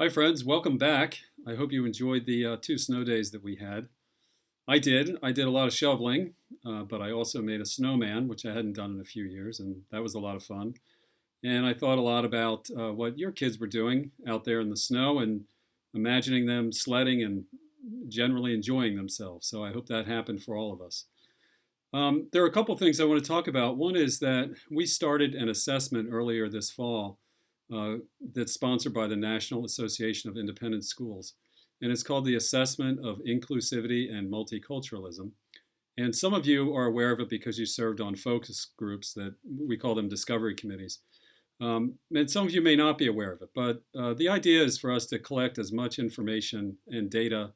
Hi, friends. Welcome back. I hope you enjoyed the 2 snow days that we had. I did. I did a lot of shoveling, but I also made a snowman, which I hadn't done in a few years, and that was a lot of fun. And I thought a lot about what your kids were doing out there in the snow and imagining them sledding and generally enjoying themselves. So I hope that happened for all of us. There are a couple things I want to talk about. One is that we started an assessment earlier this fall that's sponsored by the National Association of Independent Schools. And it's called the Assessment of Inclusivity and Multiculturalism. And some of you are aware of it because you served on focus groups that we call them discovery committees. And some of you may not be aware of it, but the idea is for us to collect as much information and data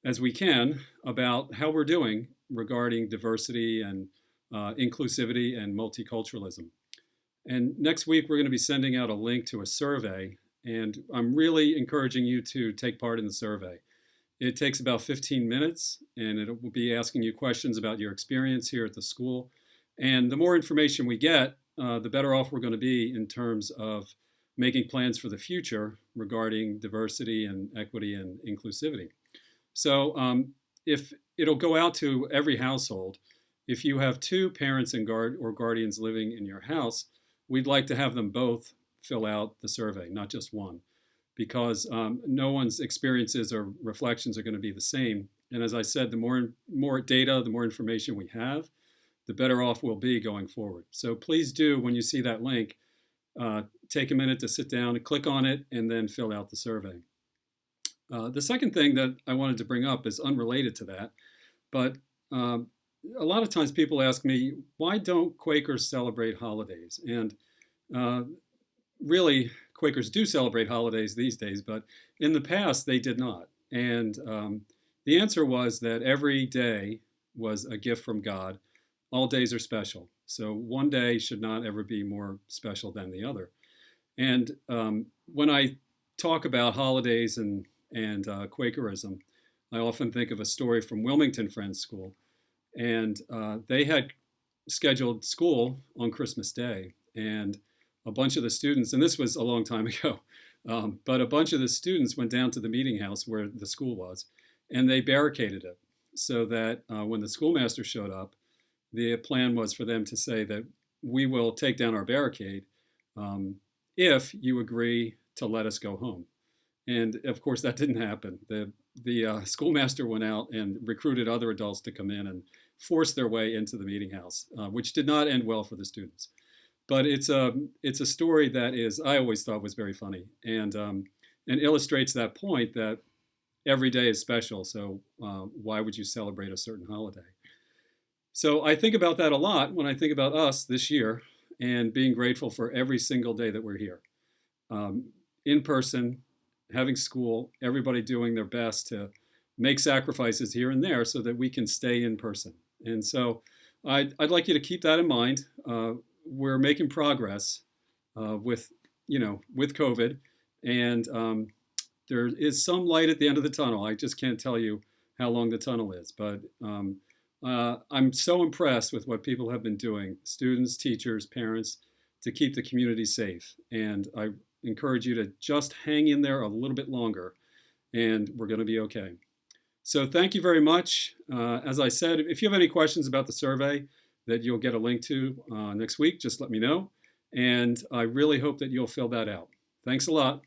as we can about how we're doing regarding diversity and inclusivity and multiculturalism. And next week, we're going to be sending out a link to a survey, and I'm really encouraging you to take part in the survey. It takes about 15 minutes, and it will be asking you questions about your experience here at the school. And the more information we get, the better off we're going to be in terms of making plans for the future regarding diversity and equity and inclusivity. So if it'll go out to every household, if you have two parents and or guardians living in your house, we'd like to have them both fill out the survey, not just one, because no one's experiences or reflections are going to be the same. And as I said, the more data, the more information we have, the better off we'll be going forward. So please do, when you see that link, take a minute to sit down and click on it and then fill out the survey. The second thing that I wanted to bring up is unrelated to that, but a lot of times people ask me, why don't Quakers celebrate holidays? And really, Quakers do celebrate holidays these days, but in the past they did not. And the answer was that every day was a gift from God. All days are special. So one day should not ever be more special than the other. And when I talk about holidays and Quakerism, I often think of a story from Wilmington Friends School. And they had scheduled school on Christmas Day. And a bunch of the students, and this was a long time ago, but a bunch of the students went down to the meeting house where the school was, and they barricaded it so that when the schoolmaster showed up, the plan was for them to say that we will take down our barricade if you agree to let us go home. And of course, that didn't happen. The schoolmaster went out and recruited other adults to come in and force their way into the meeting house, which did not end well for the students. But it's a story that I always thought was very funny and illustrates that point that every day is special. So why would you celebrate a certain holiday? So I think about that a lot when I think about us this year and being grateful for every single day that we're here, in person, having school, everybody doing their best to make sacrifices here and there so that we can stay in person. And so I'd like you to keep that in mind. We're making progress with COVID, and there is some light at the end of the tunnel. I just can't tell you how long the tunnel is, but I'm so impressed with what people have been doing, students, teachers, parents, to keep the community safe. And I encourage you to just hang in there a little bit longer, and we're going to be okay. So thank you very much. As I said, if you have any questions about the survey that you'll get a link to next week, just let me know. And I really hope that you'll fill that out. Thanks a lot.